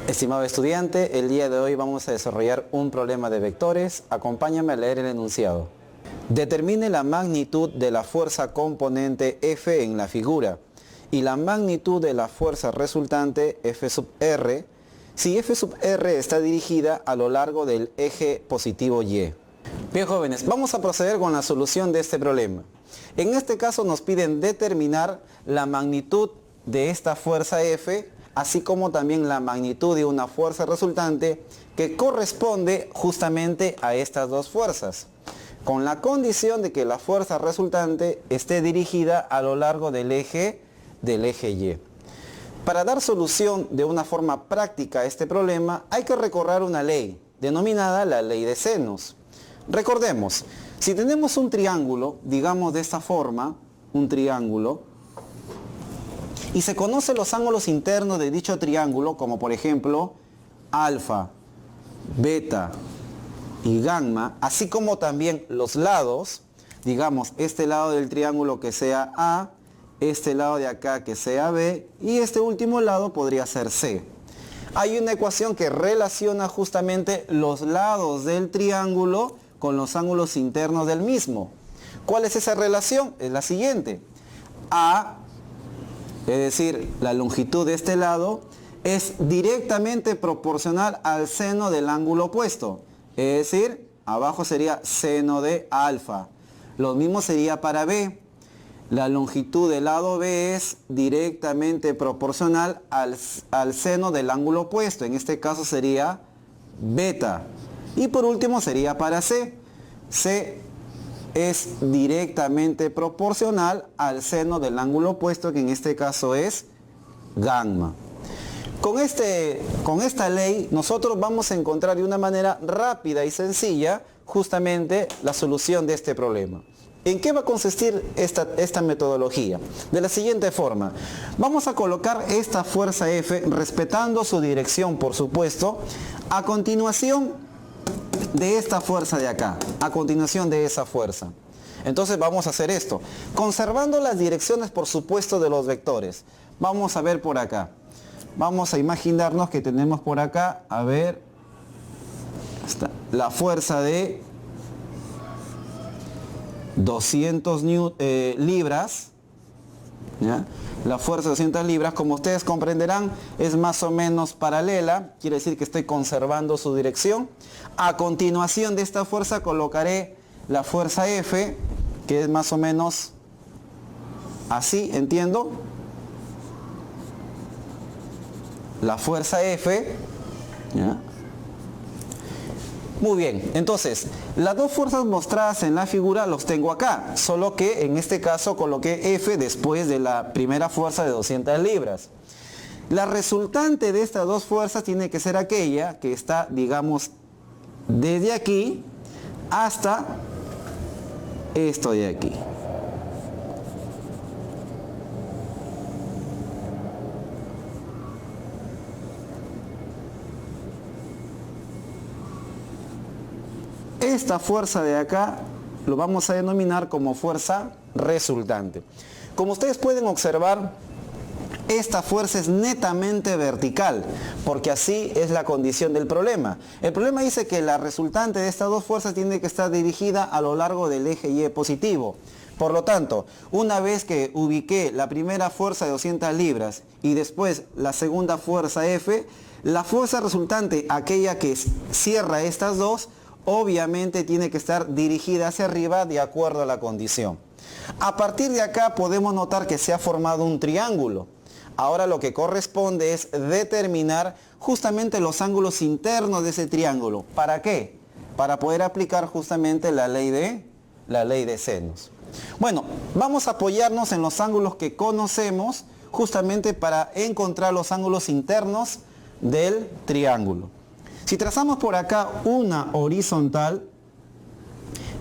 Estimado estudiante, el día de hoy vamos a desarrollar un problema de vectores. Acompáñame a leer el enunciado. Determine la magnitud de la fuerza componente F en la figura y la magnitud de la fuerza resultante F sub R si F sub R está dirigida a lo largo del eje positivo Y. Bien, jóvenes, vamos a proceder con la solución de este problema. En este caso nos piden determinar la magnitud de esta fuerza F, así como también la magnitud de una fuerza resultante que corresponde justamente a estas dos fuerzas, con la condición de que la fuerza resultante esté dirigida a lo largo del eje Y. Para dar solución de una forma práctica a este problema, hay que recorrer una ley, denominada la ley de senos. Recordemos, si tenemos un triángulo, digamos de esta forma, un triángulo, y se conocen los ángulos internos de dicho triángulo, como por ejemplo, alfa, beta y gamma, así como también los lados, digamos este lado del triángulo que sea A, este lado de acá que sea B, y este último lado podría ser C. Hay una ecuación que relaciona justamente los lados del triángulo con los ángulos internos del mismo. ¿Cuál es esa relación? Es la siguiente. A, es decir, la longitud de este lado, es directamente proporcional al seno del ángulo opuesto. Es decir, abajo sería seno de alfa. Lo mismo sería para B. La longitud del lado B es directamente proporcional al seno del ángulo opuesto. En este caso sería beta. Y por último sería para C. C es directamente proporcional al seno del ángulo opuesto, que en este caso es gamma. Con esta ley nosotros vamos a encontrar de una manera rápida y sencilla justamente la solución de este problema. ¿En qué va a consistir esta metodología? De la siguiente forma. Vamos a colocar esta fuerza F, respetando su dirección, por supuesto, a continuación de esta fuerza de acá, a continuación de esa fuerza. Entonces vamos a hacer esto, conservando las direcciones, por supuesto, de los vectores. Vamos a ver por acá. Vamos a imaginarnos que tenemos por acá, a ver, la fuerza de 200 libras, ¿ya? La fuerza de 200 libras, como ustedes comprenderán, es más o menos paralela, quiere decir que estoy conservando su dirección. A continuación de esta fuerza colocaré la fuerza F, que es más o menos así, ¿entiendo? La fuerza F, ¿ya? Muy bien, entonces, las dos fuerzas mostradas en la figura los tengo acá, solo que en este caso coloqué F después de la primera fuerza de 200 libras. La resultante de estas dos fuerzas tiene que ser aquella que está, digamos, desde aquí hasta esto de aquí. Esta fuerza de acá lo vamos a denominar como fuerza resultante. Como ustedes pueden observar, esta fuerza es netamente vertical, porque así es la condición del problema. El problema dice que la resultante de estas dos fuerzas tiene que estar dirigida a lo largo del eje Y positivo. Por lo tanto, una vez que ubiqué la primera fuerza de 200 libras y después la segunda fuerza F, la fuerza resultante, aquella que cierra estas dos, obviamente tiene que estar dirigida hacia arriba de acuerdo a la condición. A partir de acá podemos notar que se ha formado un triángulo. Ahora lo que corresponde es determinar justamente los ángulos internos de ese triángulo. ¿Para qué? Para poder aplicar justamente la ley de senos. Bueno, vamos a apoyarnos en los ángulos que conocemos justamente para encontrar los ángulos internos del triángulo. Si trazamos por acá una horizontal,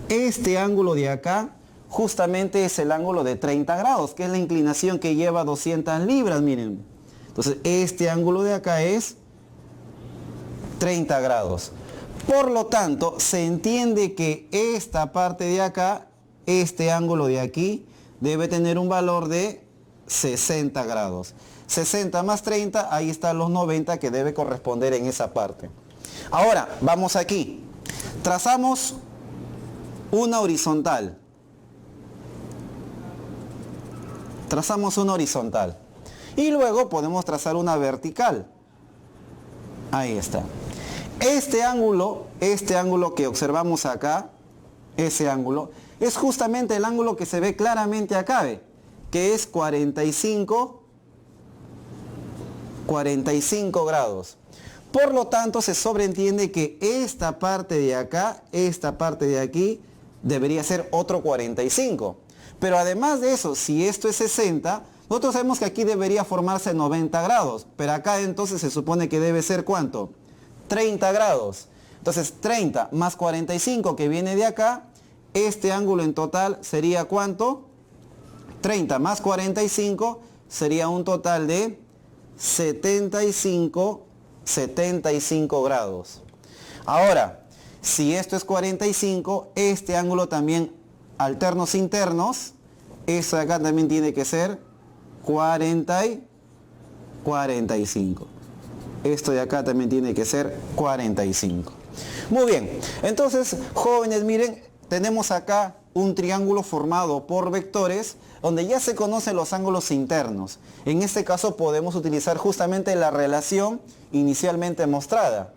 este ángulo de acá justamente es el ángulo de 30 grados, que es la inclinación que lleva 200 libras, miren. Entonces, este ángulo de acá es 30 grados. Por lo tanto, se entiende que esta parte de acá, este ángulo de aquí, debe tener un valor de 60 grados. 60 más 30, ahí están los 90 que debe corresponder en esa parte. Ahora, vamos aquí. Trazamos una horizontal. Trazamos una horizontal. Y luego podemos trazar una vertical. Ahí está. Este ángulo que observamos acá, ese ángulo, es justamente el ángulo que se ve claramente acá, ¿ve? Que es 45 grados. Por lo tanto, se sobreentiende que esta parte de acá, esta parte de aquí, debería ser otro 45. Pero además de eso, si esto es 60, nosotros sabemos que aquí debería formarse 90 grados. Pero acá entonces se supone que debe ser ¿cuánto? 30 grados. Entonces 30 más 45 que viene de acá, este ángulo en total sería ¿cuánto? 30 más 45 sería un total de 75 grados. Ahora, si esto es 45, este ángulo también, alternos internos, esto de acá también tiene que ser 45. Esto de acá también tiene que ser 45. Muy bien, entonces, jóvenes, miren, tenemos acá un triángulo formado por vectores donde ya se conocen los ángulos internos. En este caso podemos utilizar justamente la relación inicialmente mostrada.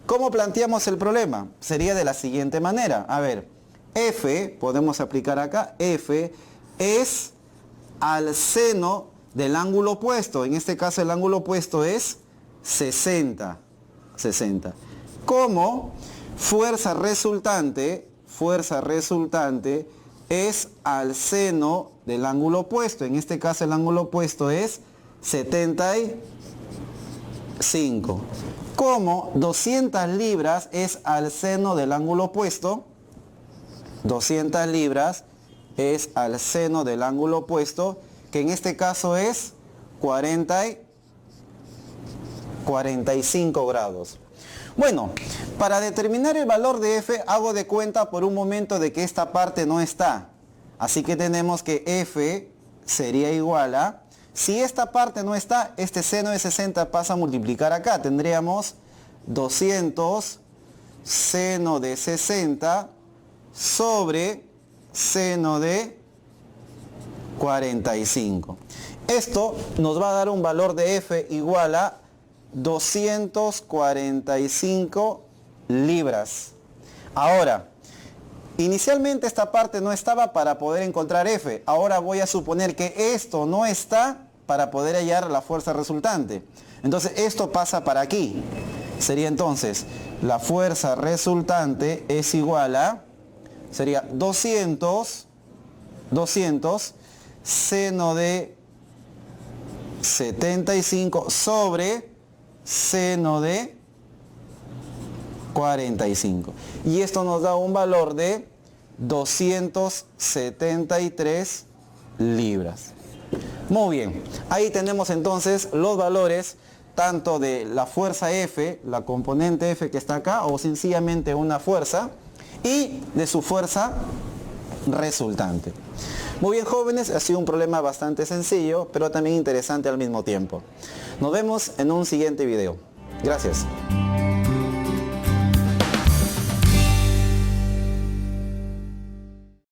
¿Cómo planteamos el problema? Sería de la siguiente manera. A ver, F, podemos aplicar acá, F es al seno del ángulo opuesto. En este caso el ángulo opuesto es 60. Como fuerza resultante es al seno del ángulo opuesto. En este caso el ángulo opuesto es 75. Como 200 libras es al seno del ángulo opuesto. 200 libras es al seno del ángulo opuesto, que en este caso es 45 grados. Bueno, para determinar el valor de F, hago de cuenta por un momento de que esta parte no está. Así que tenemos que F sería igual a, si esta parte no está, este seno de 60 pasa a multiplicar acá. Tendríamos 200 seno de 60 sobre seno de 45. Esto nos va a dar un valor de F igual a 245 libras. Ahora, inicialmente esta parte no estaba para poder encontrar F. Ahora voy a suponer que esto no está para poder hallar la fuerza resultante. Entonces esto pasa para aquí. Sería entonces, la fuerza resultante es igual a, sería 200 seno de 75 sobre seno de 45. Y esto nos da un valor de 273 libras. Muy bien, ahí tenemos entonces los valores tanto de la fuerza F, la componente F que está acá, o sencillamente una fuerza, y de su fuerza resultante. Muy bien, jóvenes, ha sido un problema bastante sencillo, pero también interesante al mismo tiempo. Nos vemos en un siguiente video. Gracias.